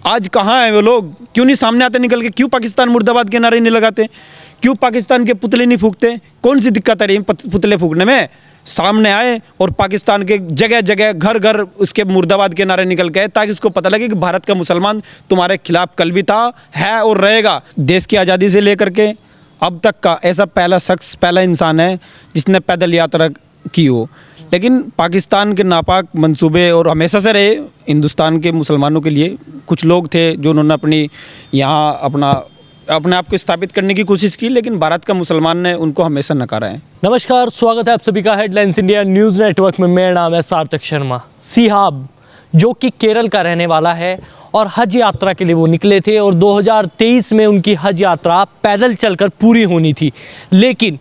आज कहाँ हैं वो लोग? क्यों नहीं सामने आते निकल के? क्यों पाकिस्तान मुर्दाबाद के नारे नहीं लगाते? क्यों पाकिस्तान के पुतले नहीं फूंकते? कौन सी दिक्कत आ रही है पुतले फूंकने में? सामने आए और पाकिस्तान के जगह जगह घर घर उसके मुर्दाबाद के नारे निकल गए, ताकि उसको पता लगे कि भारत का मुसलमान तुम्हारे खिलाफ कल भी था, है और रहेगा। देश की आज़ादी से लेकर के अब तक का ऐसा पहला शख्स, पहला इंसान है जिसने पैदल यात्रा की हो। लेकिन पाकिस्तान के नापाक मंसूबे और हमेशा से रहे हिंदुस्तान के मुसलमानों के लिए। कुछ लोग थे जो उन्होंने अपने आप को स्थापित करने की कोशिश की, लेकिन भारत का मुसलमान ने उनको हमेशा नकारा है। नमस्कार, स्वागत है आप सभी का हेडलाइंस इंडिया न्यूज़ नेटवर्क में। मेरा नाम है सार्थक शर्मा। सिहाब जो कि केरल का रहने वाला है और हज यात्रा के लिए वो निकले थे और 2023 में उनकी हज यात्रा पैदल चलकर पूरी होनी थी, लेकिन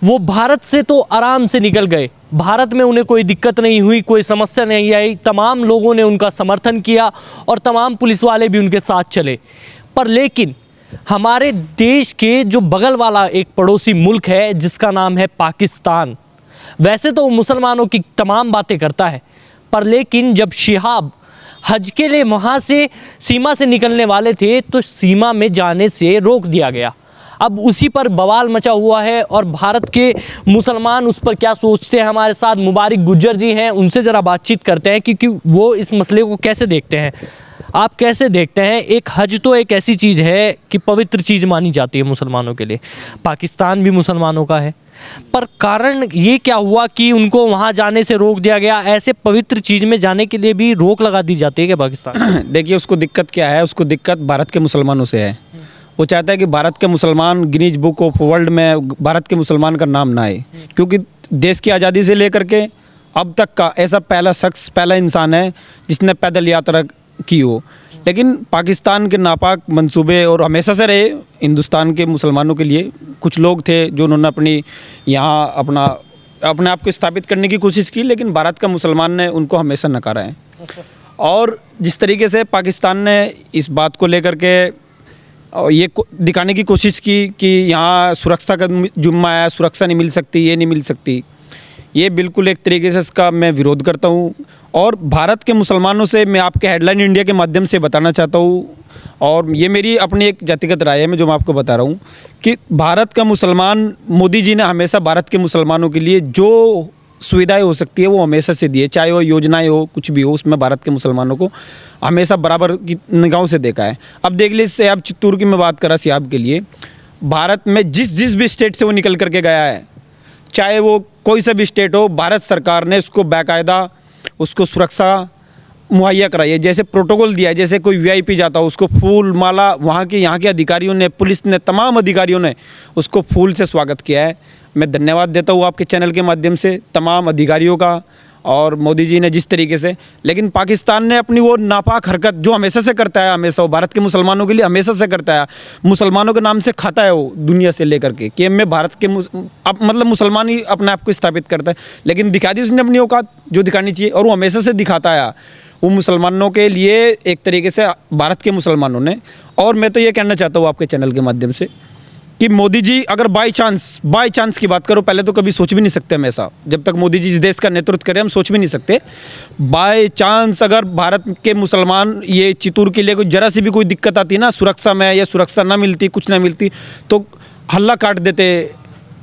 वो भारत से तो आराम से निकल गए। भारत में उन्हें कोई दिक्कत नहीं हुई, कोई समस्या नहीं आई, तमाम लोगों ने उनका समर्थन किया और तमाम पुलिस वाले भी उनके साथ चले। पर लेकिन हमारे देश के जो बगल वाला एक पड़ोसी मुल्क है जिसका नाम है पाकिस्तान, वैसे तो मुसलमानों की तमाम बातें करता है, पर लेकिन जब शिहाब हज के लिए वहाँ से सीमा से निकलने वाले थे तो सीमा में जाने से रोक दिया गया। अब उसी पर बवाल मचा हुआ है और भारत के मुसलमान उस पर क्या सोचते हैं। हमारे साथ मुबारक गुज्जर जी हैं, उनसे ज़रा बातचीत करते हैं क्योंकि वो इस मसले को कैसे देखते हैं। आप कैसे देखते हैं? एक हज तो एक ऐसी चीज़ है कि पवित्र चीज़ मानी जाती है मुसलमानों के लिए, पाकिस्तान भी मुसलमानों का है, पर कारण ये क्या हुआ कि उनको वहाँ जाने से रोक दिया गया? ऐसे पवित्र चीज़ में जाने के लिए भी रोक लगा दी जाती है क्या पाकिस्तान? देखिए, उसको दिक्कत क्या है? उसको दिक्कत भारत के मुसलमानों से है। वो चाहता है कि भारत के मुसलमान गिनीज बुक ऑफ वर्ल्ड में भारत के मुसलमान का नाम ना आए, क्योंकि देश की आज़ादी से लेकर के अब तक का ऐसा पहला शख्स, पहला इंसान है जिसने पैदल यात्रा की हो। लेकिन पाकिस्तान के नापाक मंसूबे और हमेशा से रहे हिंदुस्तान के मुसलमानों के लिए। कुछ लोग थे जो उन्होंने अपने आप को स्थापित करने की कोशिश की, लेकिन भारत का मुसलमान ने उनको हमेशा नकारा है। और जिस तरीके से पाकिस्तान ने इस बात को लेकर के ये दिखाने की कोशिश की कि यहाँ सुरक्षा का जुम्मा है, सुरक्षा नहीं मिल सकती, ये नहीं मिल सकती, ये बिल्कुल एक तरीके से इसका मैं विरोध करता हूँ। और भारत के मुसलमानों से मैं आपके हेडलाइन इंडिया के माध्यम से बताना चाहता हूँ, और ये मेरी अपनी एक जातिगत राय है मैं जो मैं आपको बता रहा हूँ कि भारत का मुसलमान, मोदी जी ने हमेशा भारत के मुसलमानों के लिए जो सुविधाएं हो सकती है वो हमेशा से दी है, चाहे वो योजनाएं हो, कुछ भी हो, उसमें भारत के मुसलमानों को हमेशा बराबर की निगाहों से देखा है। अब देख लीजिए, सिहाब चित्तूर की मैं बात करा, सिहाब के लिए भारत में जिस भी स्टेट से वो निकल करके गया है, चाहे वो कोई सा भी स्टेट हो, भारत सरकार ने उसको बाकायदा उसको सुरक्षा मुहैया कराई है। जैसे प्रोटोकॉल दिया है, जैसे कोई वीआईपी जाता हो उसको फूल माला, वहाँ के अधिकारियों ने, पुलिस ने, तमाम अधिकारियों ने उसको फूल से स्वागत किया है। मैं धन्यवाद देता हूँ आपके चैनल के माध्यम से तमाम अधिकारियों का और मोदी जी ने जिस तरीके से। लेकिन पाकिस्तान ने अपनी वो नापाक हरकत जो हमेशा से करता है, हमेशा वो भारत के मुसलमानों के लिए हमेशा से करता है, मुसलमानों के नाम से खाता है वो दुनिया से लेकर के कि मैं भारत के मतलब मुसलमान ही अपने आप को स्थापित करता है। लेकिन दिखा दी उसने अपनी औकात जो दिखानी चाहिए, और वो हमेशा से दिखाता है वो मुसलमानों के लिए एक तरीके से, भारत के मुसलमानों ने। और मैं तो ये कहना चाहता हूँ आपके चैनल के माध्यम से कि मोदी जी अगर बाई चांस की बात करो, पहले तो कभी सोच भी नहीं सकते हम ऐसा, जब तक मोदी जी इस देश का नेतृत्व करें हम सोच भी नहीं सकते। बाई चांस अगर भारत के मुसलमान, ये चित्तूर के लिए कोई जरा सी भी कोई दिक्कत आती ना सुरक्षा में, या सुरक्षा ना मिलती, कुछ ना मिलती, तो हल्ला काट देते,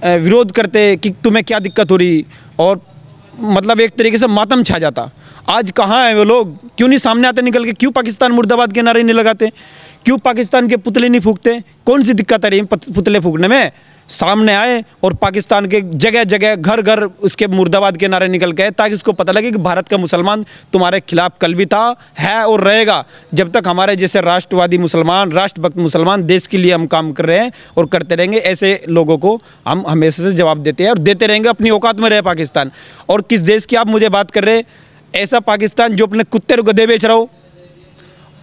विरोध करते कि तुम्हें क्या दिक्कत हो रही, और मतलब एक तरीके से मातम छा जाता। आज कहाँ हैं वो लोग? क्यों नहीं सामने आते निकल के? क्यों पाकिस्तान मुर्दाबाद के नारे नहीं लगाते? क्यों पाकिस्तान के पुतले नहीं फूंकते? कौन सी दिक्कत आ रही है पुतले फूंकने में? सामने आए और पाकिस्तान के जगह जगह घर घर उसके मुर्दाबाद के नारे निकल गए, ताकि उसको पता लगे कि भारत का मुसलमान तुम्हारे खिलाफ कल भी था, है और रहेगा। जब तक हमारे जैसे राष्ट्रवादी मुसलमान, राष्ट्रभक्त मुसलमान देश के लिए हम काम कर रहे हैं और करते रहेंगे, ऐसे लोगों को हम हमेशा से जवाब देते हैं और देते रहेंगे। अपनी औकात में रहे पाकिस्तान। और किस देश की आप मुझे बात कर रहे हैं? ऐसा पाकिस्तान जो अपने कुत्ते और गधे बेच रहा हो,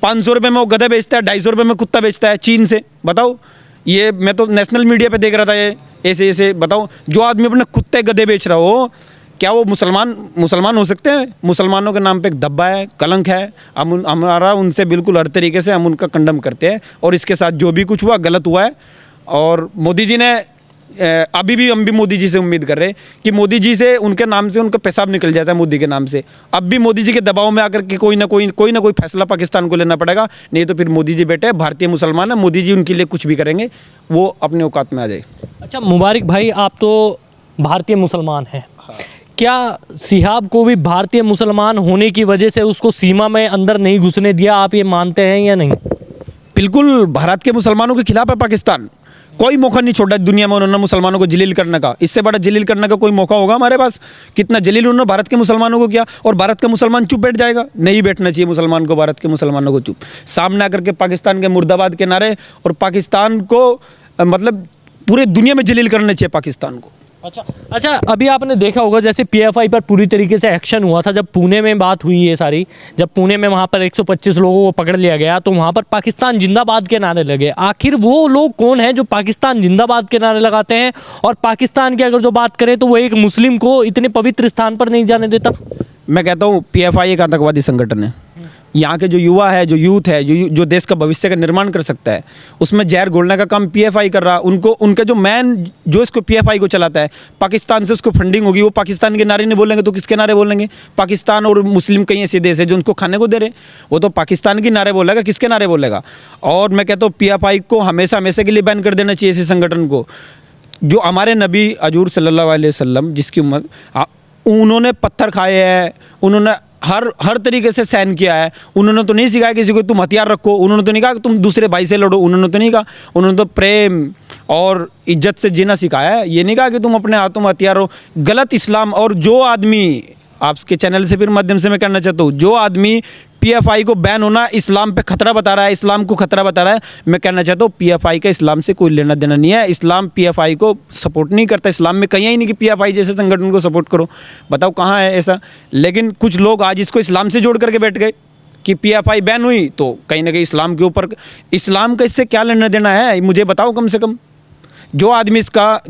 500 रुपये में वो गधे बेचता है, 250 रुपये में कुत्ता बेचता है चीन से। बताओ, ये मैं तो नेशनल मीडिया पे देख रहा था, ये ऐसे बताओ, जो आदमी अपने कुत्ते गधे बेच रहा हो, क्या वो मुसलमान हो सकते हैं? मुसलमानों के नाम पे एक धब्बा है, कलंक है। हमारा उनसे बिल्कुल हर तरीके से हम उनका कंडम करते हैं, और इसके साथ जो भी कुछ हुआ गलत हुआ है। और मोदी जी ने अभी भी हम भी मोदी जी से उम्मीद कर रहे हैं कि मोदी जी से उनके नाम से उनका पेशाब निकल जाता है मोदी के नाम से। अब भी मोदी जी के दबाव में आकर के कोई ना कोई फैसला पाकिस्तान को लेना पड़ेगा, नहीं तो फिर मोदी जी बेटे भारतीय मुसलमान है, मोदी जी उनके लिए कुछ भी करेंगे, वो अपने औकात में आ जाए। अच्छा मुबारक भाई, आप तो भारतीय मुसलमान हैं, क्या सिहाब को भी भारतीय मुसलमान होने की वजह से उसको सीमा में अंदर नहीं घुसने दिया, आप ये मानते हैं या नहीं? बिल्कुल, भारत के मुसलमानों के खिलाफ है पाकिस्तान। कोई मौका नहीं छोड़ा दुनिया में उन्होंने मुसलमानों को जलील करने का। इससे बड़ा जलील करने का कोई मौका होगा हमारे पास? कितना जलील उन्होंने भारत के मुसलमानों को किया, और भारत का मुसलमान चुप बैठ जाएगा? नहीं बैठना चाहिए मुसलमान को, भारत के मुसलमानों को चुप सामने आकर के पाकिस्तान के मुर्दाबाद के नारे, और पाकिस्तान को मतलब पूरे दुनिया में जलील करना चाहिए पाकिस्तान को। अच्छा अभी आपने देखा होगा जैसे पीएफआई पर पूरी तरीके से एक्शन हुआ था जब पुणे में बात हुई है सारी, जब पुणे में वहाँ पर 125 लोगों को पकड़ लिया गया तो वहाँ पर पाकिस्तान जिंदाबाद के नारे लगे। आखिर वो लोग कौन हैं जो पाकिस्तान जिंदाबाद के नारे लगाते हैं, और पाकिस्तान की अगर जो बात करें तो वो एक मुस्लिम को इतने पवित्र स्थान पर नहीं जाने देता? मैं कहता हूँ पीएफआई एक आतंकवादी संगठन है। यहाँ के जो युवा है, जो यूथ है, जो देश का भविष्य का निर्माण कर सकता है, उसमें जहर घोलने का काम पीएफआई कर रहा। उनके जो मैन जो इसको पीएफआई को चलाता है, पाकिस्तान से उसको फंडिंग होगी, वो पाकिस्तान के नारे नहीं बोलेंगे तो किसके नारे बोलेंगे? पाकिस्तान और मुस्लिम कई ऐसे देश है जो उनको खाने को दे रहे, वो तो पाकिस्तान के नारे बोलेगा, किसके नारे बोलेगा? और मैं कहता हूँ पीएफआई को हमेशा के लिए बैन कर देना चाहिए इसी संगठन को। जो हमारे नबी हजूर सल्लल्लाहु अलैहि वसल्लम जिसकी उम्र, उन्होंने पत्थर खाए हैं, उन्होंने हर तरीके से सहन किया है। उन्होंने तो नहीं सिखाया किसी को तुम हथियार रखो, उन्होंने तो नहीं कहा कि तुम दूसरे भाई से लड़ो, उन्होंने तो नहीं कहा। उन्होंने तो प्रेम और इज्जत से जीना सिखाया है, ये नहीं कहा कि तुम अपने हाथों में हथियार हो। गलत इस्लाम। और जो आदमी, आपके चैनल से फिर माध्यम से मैं कहना चाहता हूँ, जो आदमी पीएफआई को बैन होना इस्लाम पे खतरा बता रहा है, इस्लाम को खतरा बता रहा है, मैं कहना चाहता हूँ पीएफआई का इस्लाम से कोई लेना देना नहीं है। इस्लाम पीएफआई को सपोर्ट नहीं करता। इस्लाम में कहीं ही नहीं कि पीएफआई जैसे संगठन को सपोर्ट करो, बताओ कहाँ है ऐसा? लेकिन कुछ लोग आज इसको इस्लाम से जोड़ करके बैठ गए कि पीएफआई बैन हुई तो कहीं ना कहीं इस्लाम के ऊपर, इस्लाम का इससे क्या लेना देना है मुझे बताओ कम से कम। जो आदमी इसका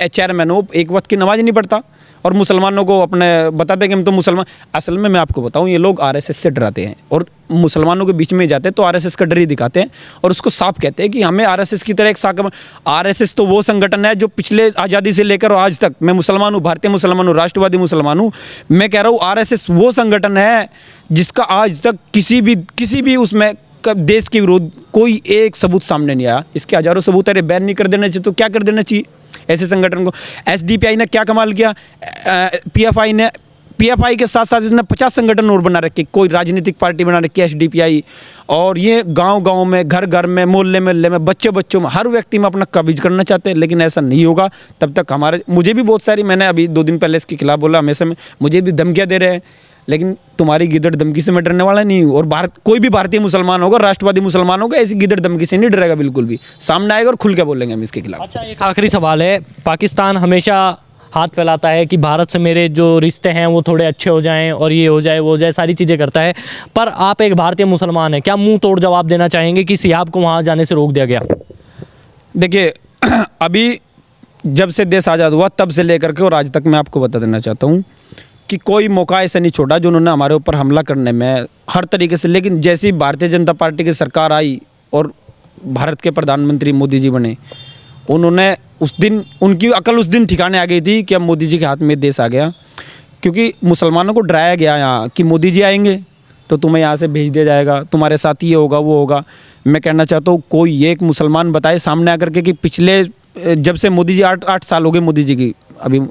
चेयरमैन हो, एक वक्त की नमाज नहीं पढ़ता और मुसलमानों को अपने बताते कि हम तो मुसलमान। असल में मैं आपको बताऊं, ये लोग आरएसएस से डराते हैं और मुसलमानों के बीच में जाते हैं तो आरएसएस का डर ही दिखाते हैं और उसको साफ कहते हैं कि हमें आरएसएस की तरह एक शाखा। आरएसएस तो वो संगठन है जो पिछले आज़ादी से लेकर आज तक, मैं मुसलमान हूँ, भारतीय मुसलमान हूँ, राष्ट्रवादी मुसलमान हूँ, मैं कह रहा हूँ आरएसएस वो संगठन है जिसका आज तक किसी भी उसमें देश के विरोध कोई एक सबूत सामने नहीं आया। इसके हजारों सबूत है। बैन नहीं कर देना चाहिए तो क्या कर देना चाहिए ऐसे संगठन को? एसडीपीआई ने क्या कमाल किया, पीएफआई के साथ साथ इसने 50 संगठन और बना रखे, कोई राजनीतिक पार्टी बना रखी है एसडीपीआई, और ये गांव-गांव में, घर-घर में, मोहल्ले-मोहल्ले में, बच्चों में, हर व्यक्ति में अपना कब्ज करना चाहते हैं। लेकिन ऐसा नहीं होगा तब तक मुझे भी बहुत सारी, मैंने अभी 2 दिन पहले इसके खिलाफ बोला, हमेशा में मुझे भी धमकियाँ दे रहे हैं, लेकिन तुम्हारी गिदड़ धमकी से मैं डरने वाला नहीं हूँ। और कोई भी भारतीय मुसलमान होगा, राष्ट्रवादी मुसलमान होगा, ऐसी गिदड़ धमकी से नहीं डरेगा बिल्कुल भी, सामने आएगा और खुल के बोलेंगे हम इसके खिलाफ। अच्छा एक आखिरी सवाल है, पाकिस्तान हमेशा हाथ फैलाता है कि भारत से मेरे जो रिश्ते हैं वो थोड़े अच्छे हो जाएं और ये हो जाए वो हो जाए, सारी चीज़ें करता है, पर आप एक भारतीय मुसलमान हैं, क्या मुंह तोड़ जवाब देना चाहेंगे कि सिहाब को वहाँ जाने से रोक दिया गया? देखिए अभी जब से देश आज़ाद हुआ तब से लेकर के और आज तक मैं आपको बता देना चाहता हूँ कि कोई मौका ऐसा नहीं छोड़ा जो उन्होंने हमारे ऊपर हमला करने में हर तरीके से। लेकिन जैसी भारतीय जनता पार्टी की सरकार आई और भारत के प्रधानमंत्री मोदी जी बने, उन्होंने उस दिन, उनकी अकल उस दिन ठिकाने आ गई थी कि अब मोदी जी के हाथ में देश आ गया, क्योंकि मुसलमानों को डराया गया यहाँ कि मोदी जी आएंगे तो तुम्हें यहाँ से भेज दिया जाएगा, तुम्हारे साथ ये होगा वो होगा। मैं कहना चाहता हूँ कोई एक मुसलमान बताए सामने आकर के कि पिछले जब से मोदी जी 8 साल हो गए मोदी जी की, अभी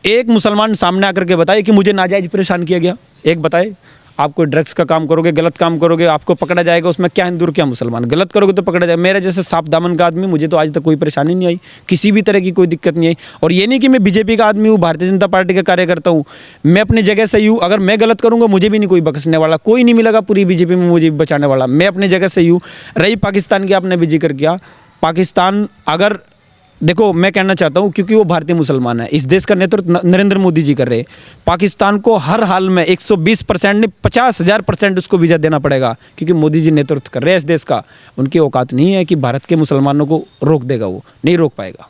एक मुसलमान सामने आकर के बताए कि मुझे नाजायज परेशान किया गया? एक बताए। आप कोई ड्रग्स का काम करोगे, गलत काम करोगे, आपको पकड़ा जाएगा, उसमें क्या हिंदू क्या मुसलमान, गलत करोगे तो पकड़ा जाएगा। मेरे जैसे साफ दामन का आदमी, मुझे तो आज तक कोई परेशानी नहीं आई, किसी भी तरह की कोई दिक्कत नहीं आई। और ये नहीं कि मैं बीजेपी का आदमी हूँ, भारतीय जनता पार्टी का कार्यकर्ता हूँ, मैं अपनी जगह सही हूँ। अगर मैं गलत करूँगा मुझे भी नहीं कोई बख्शने वाला, कोई नहीं मिलेगा पूरी बीजेपी में मुझे बचाने वाला, मैं अपनी जगह सही हूँ। रही पाकिस्तान की, आपने भी जिक्र किया, पाकिस्तान अगर देखो मैं कहना चाहता हूँ क्योंकि वो भारतीय मुसलमान है, इस देश का नेतृत्व नरेंद्र मोदी जी कर रहे हैं, पाकिस्तान को हर हाल में 120% नहीं 50,000% उसको वीज़ा देना पड़ेगा, क्योंकि मोदी जी नेतृत्व कर रहे हैं इस देश का। उनकी औकात नहीं है कि भारत के मुसलमानों को रोक देगा, वो नहीं रोक पाएगा।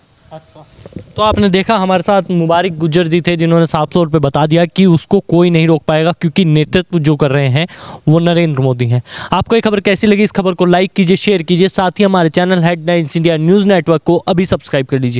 तो आपने देखा हमारे साथ मुबारक गुज्जर जी थे, जिन्होंने साफ तौर पे बता दिया कि उसको कोई नहीं रोक पाएगा, क्योंकि नेतृत्व जो कर रहे हैं वो नरेंद्र मोदी हैं। आपको ये खबर कैसी लगी? इस खबर को लाइक कीजिए, शेयर कीजिए, साथ ही हमारे channel headlines India news network को अभी सब्सक्राइब कर लीजिए।